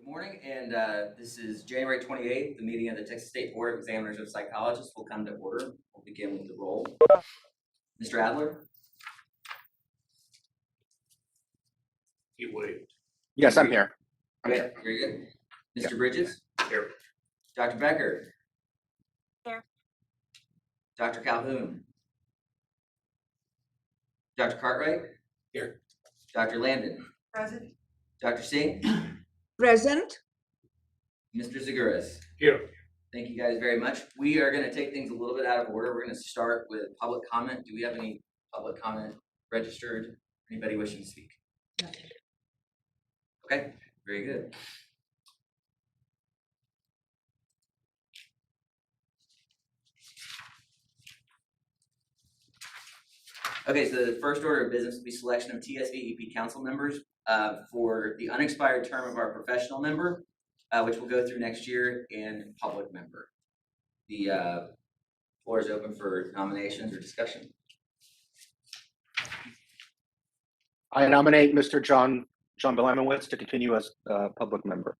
Morning, and this is January 28th. The meeting of the Texas State Board of Examiners of Psychologists will come to order. We'll begin with the roll. Mr. Adler? He waved. Yes, I'm here. Okay, very good. Mr. Bridges? Here. Dr. Becker? Here. Dr. Calhoun? Dr. Cartwright? Here. Dr. Landon? Present. Dr. Singh? Present. Mr. Zaguris? Here. Thank you guys very much. We are going to take things a little bit out of order. We're going to start with public comment. Do we have any public comment registered? Anybody wishing to speak? No. Okay, very good. Okay, so the first order of business will be selection of TSVEP council members for the unexpired term of our professional member, which will go through next year, and public member. The floor is open for nominations or discussion. I nominate Mr. John Belamowitz to continue as public member.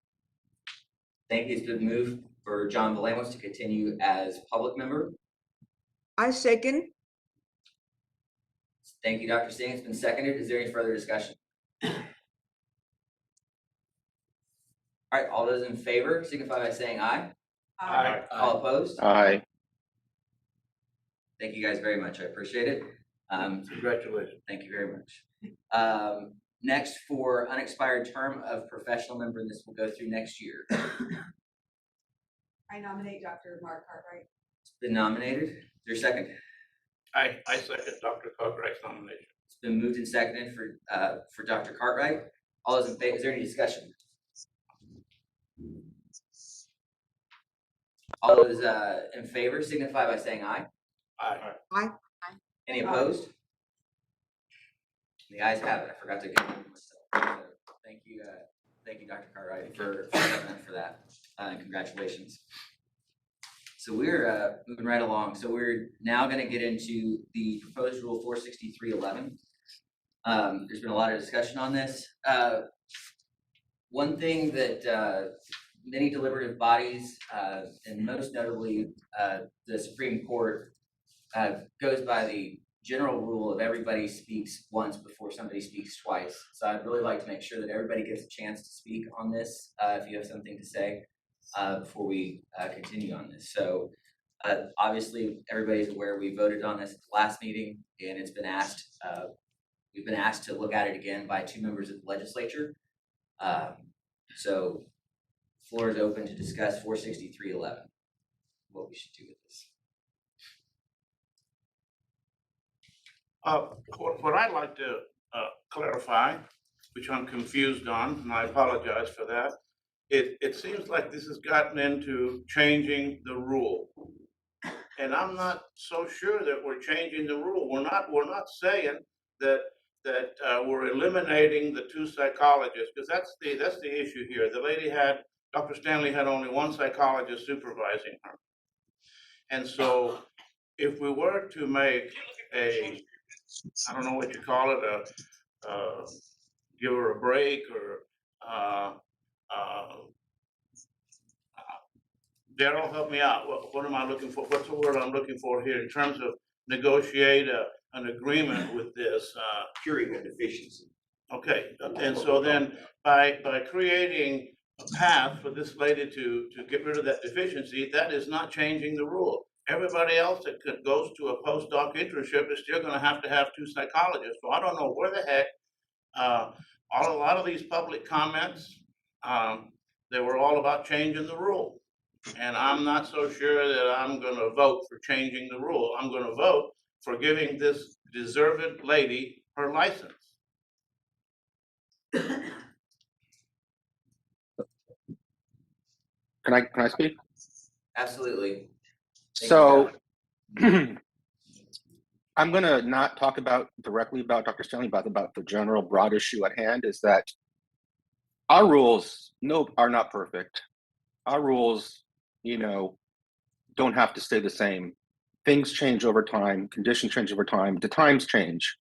Thank you. It's been moved for John Belamowitz to continue as public member. I second. Thank you, Dr. Singh. It's been seconded. Is there any further discussion? All right, all those in favor signify by saying aye. Aye. All opposed? Aye. Thank you guys very much. I appreciate it. Congratulations. Thank you very much. Next, for unexpired term of professional member, and this will go through next year. I nominate Dr. Mark Cartwright. It's been nominated. Is there a second? I second Dr. Cartwright's nomination. It's been moved and seconded for Dr. Cartwright. All those in favor, is there any discussion? All those in favor signify by saying aye. Aye. Any opposed? The ayes have it. I forgot to give them myself. So thank you, Dr. Cartwright, for that, and congratulations. So we're moving right along. So we're now going to get into the proposed rule 463.11. There's been a lot of discussion on this. One thing that many deliberative bodies, and most notably the Supreme Court, goes by the general rule of everybody speaks once before somebody speaks twice. So I'd really like to make sure that everybody gets a chance to speak on this if you have something to say before we continue on this. So obviously everybody's aware we voted on this at the last meeting, and it's been asked, we've been asked to look at it again by 2 members of the legislature. So the floor is open to discuss 463.11, what we should do with this. What I'd like to clarify, which I'm confused on, and I apologize for that, it seems like this has gotten into changing the rule. And I'm not so sure that we're changing the rule. We're not saying that we're eliminating the 2 psychologists, because that's the issue here. The lady Dr. Stanley had only 1 psychologist supervising her. And so if we were to make I don't know what you call it, give her a break, or Daryl, help me out. What am I looking for? What's the word I'm looking for here in terms of negotiate an agreement with this? Curing a deficiency. Okay, and so then by creating a path for this lady to get rid of that deficiency, that is not changing the rule. Everybody else that goes to a postdoc internship is still going to have 2 psychologists. So I don't know where the heck a lot of these public comments, they were all about changing the rule. And I'm not so sure that I'm going to vote for changing the rule. I'm going to vote for giving this deserved lady her license. Can I speak? Absolutely. So I'm going to not talk directly about Dr. Stanley, but about the general broad issue at hand, is that our rules are not perfect. Our rules, don't have to stay the same. Things change over time, conditions change over time, the times change.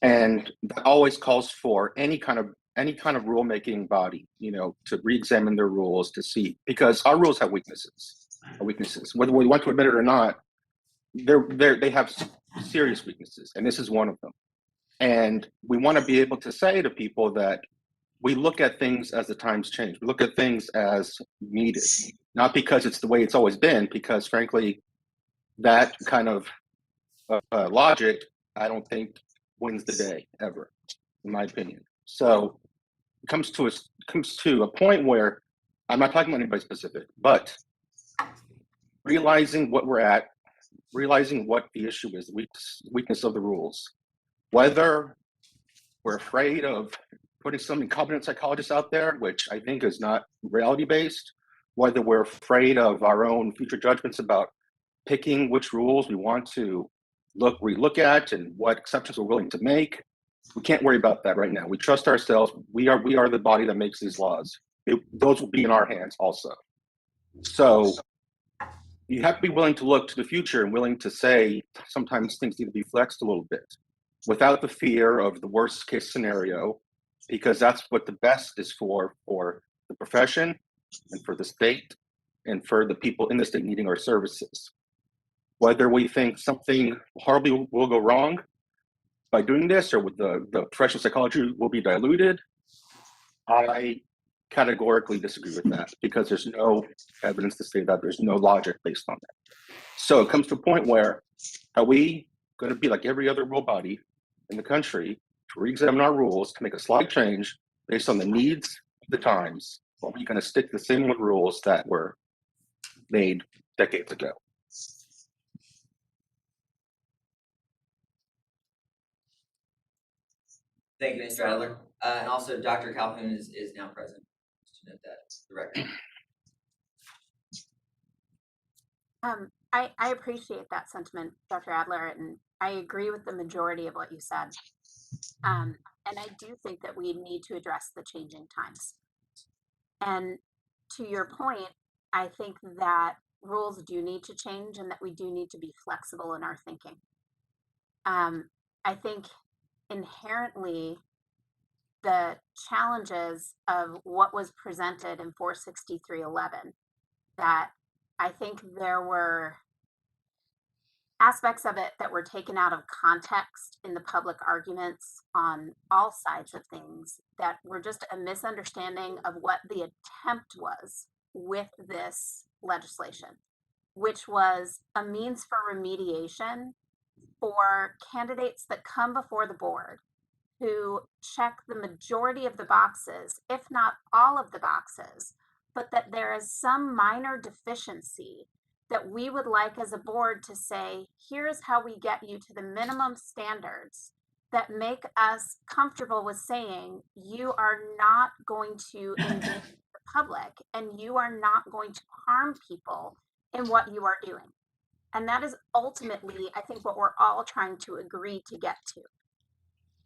And that always calls for any kind of any kind of rulemaking body, to re-examine their rules to see, because our rules have weaknesses. Whether we want to admit it or not, they have serious weaknesses, and this is one of them. And we want to be able to say to people that we look at things as the times change. We look at things as needed, not because it's the way it's always been, because frankly, that kind of logic, I don't think wins the day ever, in my opinion. So it comes to a point where I'm not talking about anybody specific, but realizing what we're at, realizing what the issue is, the weakness of the rules, whether we're afraid of putting some incompetent psychologists out there, which I think is not reality-based, whether we're afraid of our own future judgments about picking which rules we want to relook at and what exceptions we're willing to make. We can't worry about that right now. We trust ourselves. We are the body that makes these laws. Those will be in our hands also. So you have to be willing to look to the future and willing to say sometimes things need to be flexed a little bit without the fear of the worst case scenario, because that's what the best is for the profession and for the state and for the people in the state needing our services. Whether we think something horribly will go wrong by doing this, or with the professional psychology will be diluted, I categorically disagree with that, because there's no evidence to say that. There's no logic based on that. So it comes to a point where, are we going to be like every other rule body in the country to re-examine our rules to make a slight change based on the needs of the times, or are we going to stick to the same old rules that were made decades ago? Thank you, Mr. Adler. And also, Dr. Calhoun is now present. Just to note that for the record. I appreciate that sentiment, Dr. Adler, and I agree with the majority of what you said. And I do think that we need to address the changing times. And to your point, I think that rules do need to change and that we do need to be flexible in our thinking. I think inherently the challenges of what was presented in 46311, that I think there were aspects of it that were taken out of context in the public arguments on all sides of things that were just a misunderstanding of what the attempt was with this legislation, which was a means for remediation for candidates that come before the board who check the majority of the boxes, if not all of the boxes, but that there is some minor deficiency that we would like as a board to say, here's how we get you to the minimum standards that make us comfortable with saying you are not going to engage the public and you are not going to harm people in what you are doing. And that is ultimately, I think, what we're all trying to agree to get to.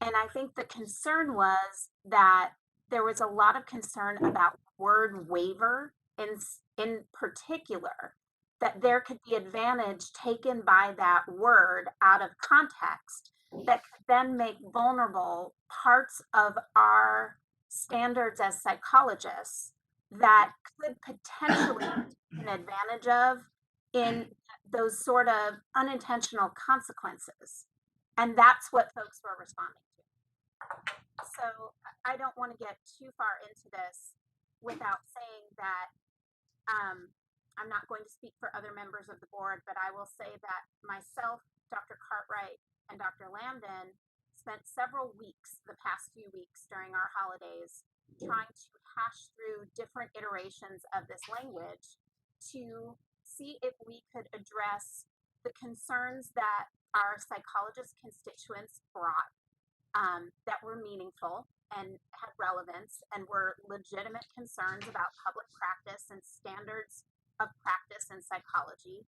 And I think the concern was that there was a lot of concern about word waiver in particular, that there could be advantage taken by that word out of context that could then make vulnerable parts of our standards as psychologists that could potentially be taken advantage of in those sort of unintentional consequences. And that's what folks were responding to. So I don't want to get too far into this without saying that I'm not going to speak for other members of the board, but I will say that myself, Dr. Cartwright, and Dr. Lambden spent several weeks, the past few weeks during our holidays, trying to hash through different iterations of this language to see if we could address the concerns that our psychologist constituents brought that were meaningful and had relevance and were legitimate concerns about public practice and standards of practice in psychology,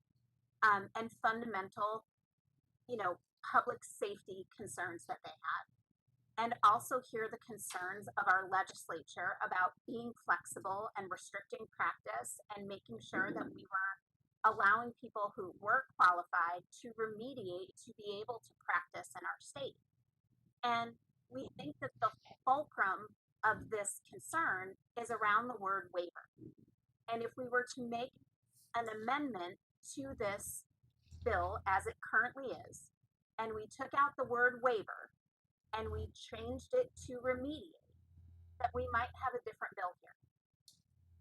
and fundamental, public safety concerns that they had. And also hear the concerns of our legislature about being flexible and restricting practice and making sure that we were allowing people who were qualified to remediate to be able to practice in our state. And we think that the fulcrum of this concern is around the word waiver. And if we were to make an amendment to this bill as it currently is, and we took out the word waiver and we changed it to remediate, that we might have a different bill here.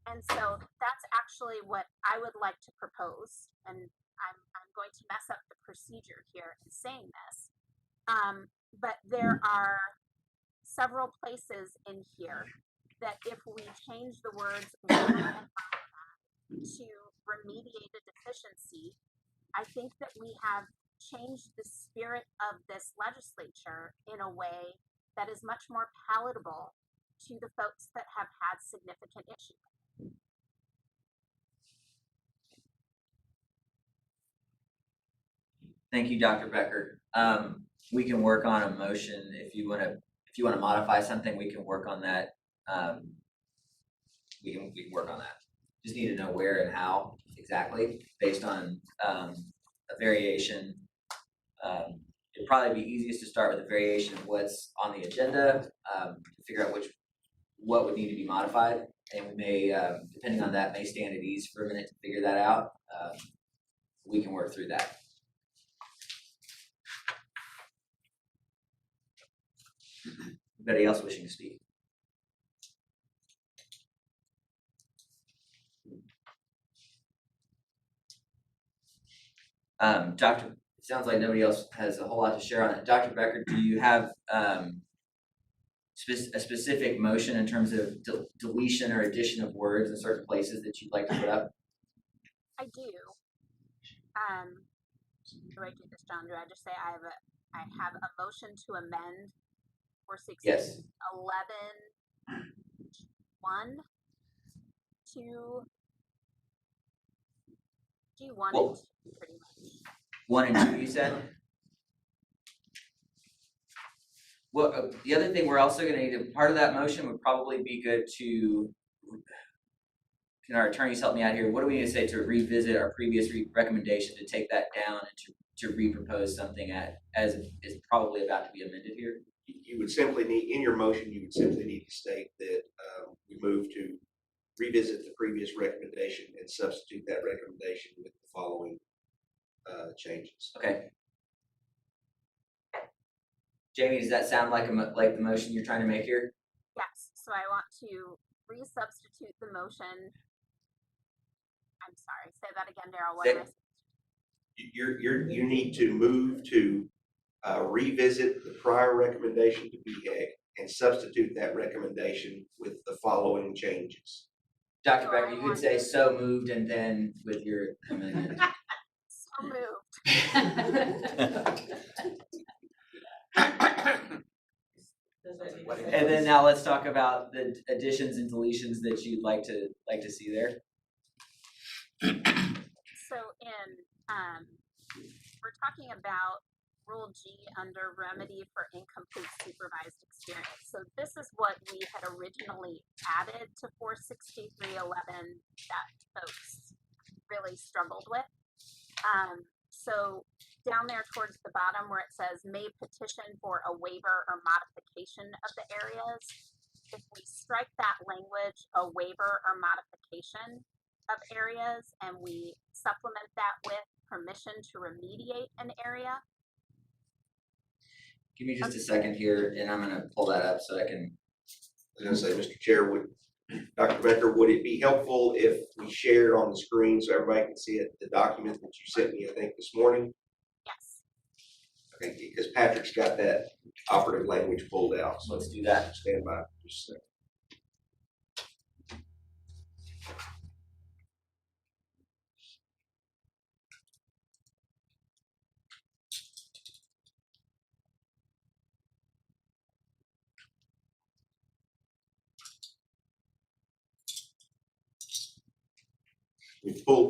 And so that's actually what I would like to propose. And I'm going to mess up the procedure here in saying this. But there are several places in here that if we change the words waiver and to remediate a deficiency, I think that we have changed the spirit of this legislature in a way that is much more palatable to the folks that have had significant issues. Thank you, Dr. Becker. We can work on a motion if you want to modify something. We can work on that. We can work on that. Just need to know where and how exactly, based on a variation. It'd probably be easiest to start with a variation of what's on the agenda, to figure out what would need to be modified, and we may, depending on that, may stand at ease for a minute to figure that out. We can work through that. Anybody else wishing to speak? Doctor, it sounds like nobody else has a whole lot to share on it. Dr. Becker, do you have a specific motion in terms of deletion or addition of words in certain places that you'd like to put up? I do. Do I do this, John? Do I just say I have a motion to amend 416 Yes. 11 1 to G1 Well, and 2, pretty much. 1 and 2, you said? Well, the other thing we're also gonna need, part of that motion would probably be good to, can our attorneys help me out here? What do we need to say to revisit our previous recommendation, to take that down and to re-propose something as is probably about to be amended here? You would simply need, in your motion, you would simply need to state that we move to revisit the previous recommendation and substitute that recommendation with the following changes. Okay. Jamie, does that sound like like the motion you're trying to make here? Yes, so I want to resubstitute the motion. I'm sorry, say that again, Daryl. What am I saying? You need to move to revisit the prior recommendation to BHEC and substitute that recommendation with the following changes. Dr. Becker, you could say so moved and then with your amendment. So moved. And then now let's talk about the additions and deletions that you'd like to see there. So we're talking about Rule G under remedy for incomplete supervised experience. So this is what we had originally added to 46311 that folks really struggled with. So down there towards the bottom where it says may petition for a waiver or modification of the areas, if we strike that language, a waiver or modification of areas, and we supplement that with permission to remediate an area. Give me just a second here, and I'm gonna pull that up so I can. I was gonna say, Mr. Chair, Dr. Becker, would it be helpful if we shared on the screen so everybody can see it, the document that you sent me, I think, this morning? Yes. Okay, because Patrick's got that operative language pulled out, so Let's do that. stand by just a second.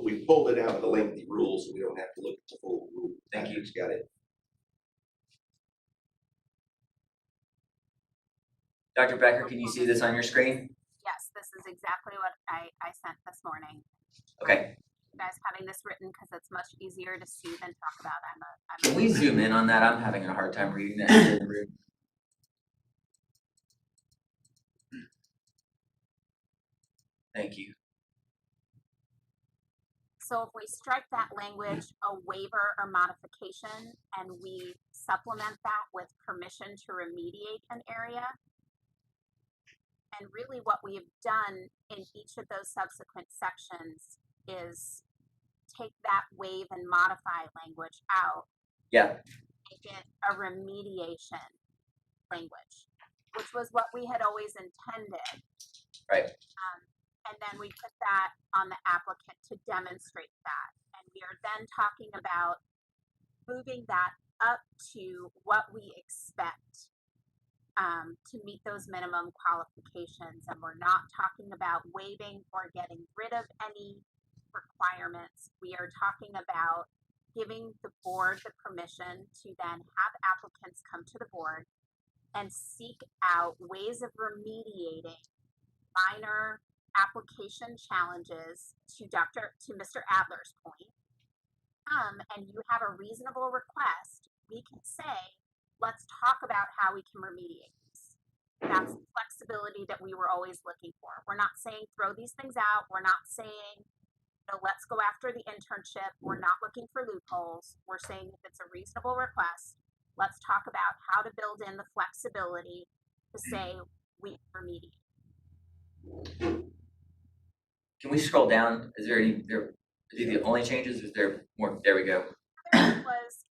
We pulled it out of the lengthy rules, so we don't have to look at the full rule. Thank you. Patrick's got it. Dr. Becker, can you see this on your screen? Yes, this is exactly what I sent this morning. Okay. You guys having this written because it's much easier to see than talk about. Can we zoom in on that? I'm having a hard time reading that here in the room. Thank you. So if we strike that language, a waiver or modification, and we supplement that with permission to remediate an area, and really what we have done in each of those subsequent sections is take that waive and modify language out, Yeah, make it a remediation language, which was what we had always intended. right. And then we put that on the applicant to demonstrate that. And we are then talking about moving that up to what we expect to meet those minimum qualifications. And we're not talking about waiving or getting rid of any requirements. We are talking about giving the board the permission to then have applicants come to the board and seek out ways of remediating minor application challenges to Mr. Adler's point. And you have a reasonable request, we can say, let's talk about how we can remediate this. That's the flexibility that we were always looking for. We're not saying throw these things out. We're not saying, let's go after the internship. We're not looking for loopholes. We're saying if it's a reasonable request, let's talk about how to build in the flexibility to say we remediate. Can we scroll down? Is there any, are these the only changes? Is there more? There we go. There was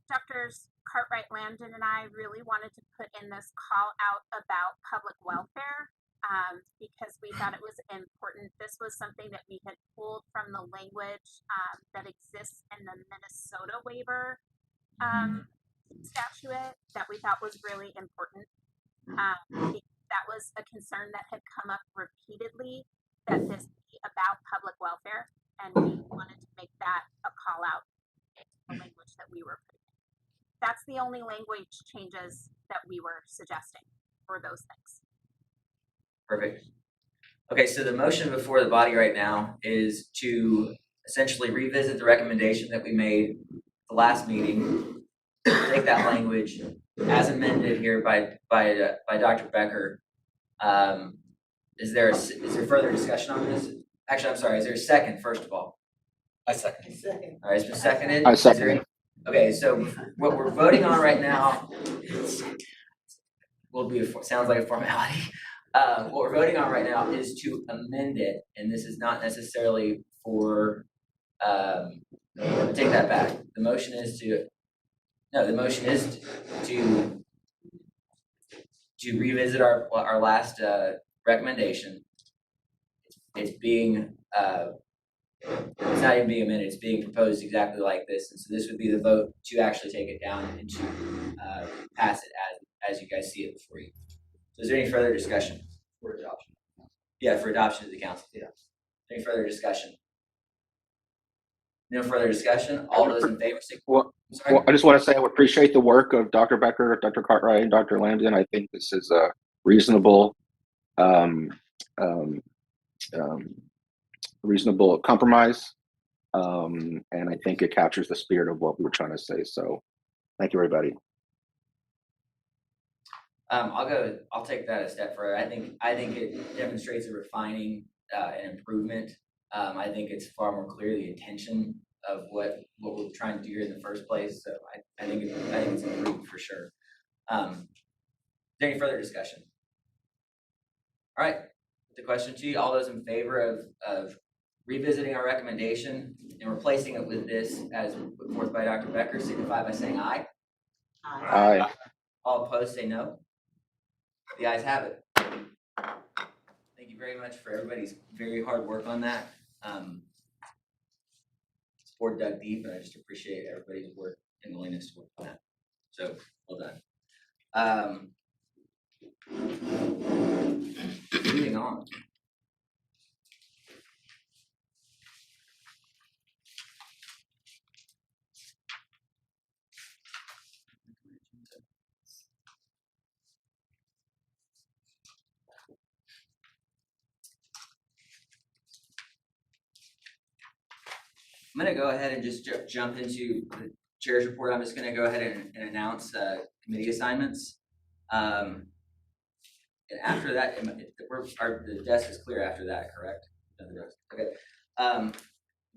Drs. Cartwright, Landon, and I really wanted to put in this call out about public welfare because we thought it was important. This was something that we had pulled from the language that exists in the Minnesota waiver statute that we thought was really important. That was a concern that had come up repeatedly, that this be about public welfare, and we wanted to make that a call out in the language that we were putting in. That's the only language changes that we were suggesting for those things. Perfect. Okay, so the motion before the body right now is to essentially revisit the recommendation that we made the last meeting, take that language as amended here by Dr. Becker. Is there further discussion on this? Actually, I'm sorry, is there a second, first of all? I second. All right, it's been seconded. I Is there second any- Okay, so what we're voting on right now will be, sounds like a formality. What we're voting on right now is to amend it, and this is not necessarily for, take that back. The motion is to revisit our last recommendation. It's being it's not even being amended, it's being proposed exactly like this, and so this would be the vote to actually take it down and to pass it as you guys see it before you. So is there any further discussion? For adoption. Yeah, for adoption to the council. Yeah. Any further discussion? No further discussion? All those in favor say. Well, Sorry. Well, I just want to say I would appreciate the work of Dr. Becker, Dr. Cartwright, and Dr. Landon. I think this is a reasonable compromise, and I think it captures the spirit of what we were trying to say. So, thank you, everybody. I'll take that a step further. I think it demonstrates a refining and improvement. I think it's far more clear the intention of what we're trying to do here in the first place. So I think it's improved for sure. Is there any further discussion? All right, the question to you, all those in favor of revisiting our recommendation and replacing it with this as put forth by Dr. Becker, signify by saying aye. Aye. All opposed, say no. The ayes have it. Thank you very much for everybody's very hard work on that. This board dug deep, and I just appreciate everybody's work and willingness to work on that. So, well done. Moving on. I'm going to go ahead and just jump into the chair's report. I'm just going to go ahead and announce committee assignments. And after that, the desk is clear after that, correct? No, the desk. Okay.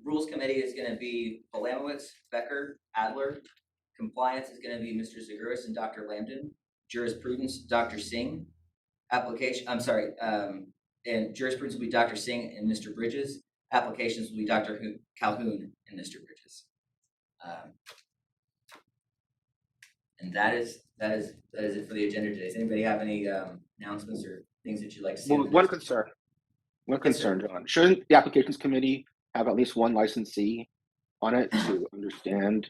Rules Committee is gonna be Polamowitz, Becker, Adler. Compliance is gonna be Mr. Zaguris and Dr. Lambden. Jurisprudence, Dr. Singh. And jurisprudence will be Dr. Singh and Mr. Bridges. Applications will be Dr. Calhoun and Mr. Bridges. And that is it for the agenda today. Does anybody have any announcements or things that you'd like to see? Well, one concern, John. Shouldn't the applications committee have at least one licensee on it to understand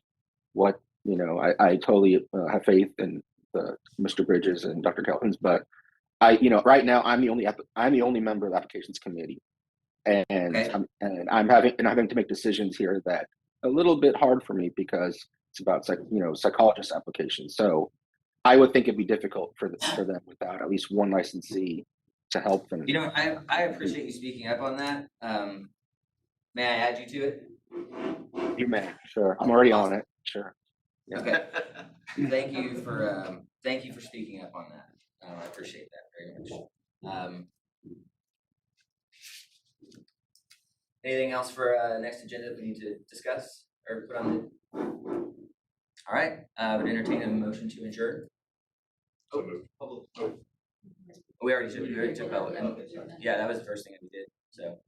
what, I totally have faith in Mr. Bridges and Dr. Calhoun's, but right now I'm the only member of the applications committee, and Okay. I'm having to make decisions here that a little bit hard for me because it's about psychologist applications. So I would think it'd be difficult for them without at least one licensee to help them. I appreciate you speaking up on that. May I add you to it? You may, sure. I'm already on it. Sure. Yeah. Okay. Thank you for speaking up on that. I appreciate that very much. Anything else for next agenda that we need to discuss or put on the? All right, I would entertain a motion to adjourn. We already took public. Yeah, that was the first thing that we did. So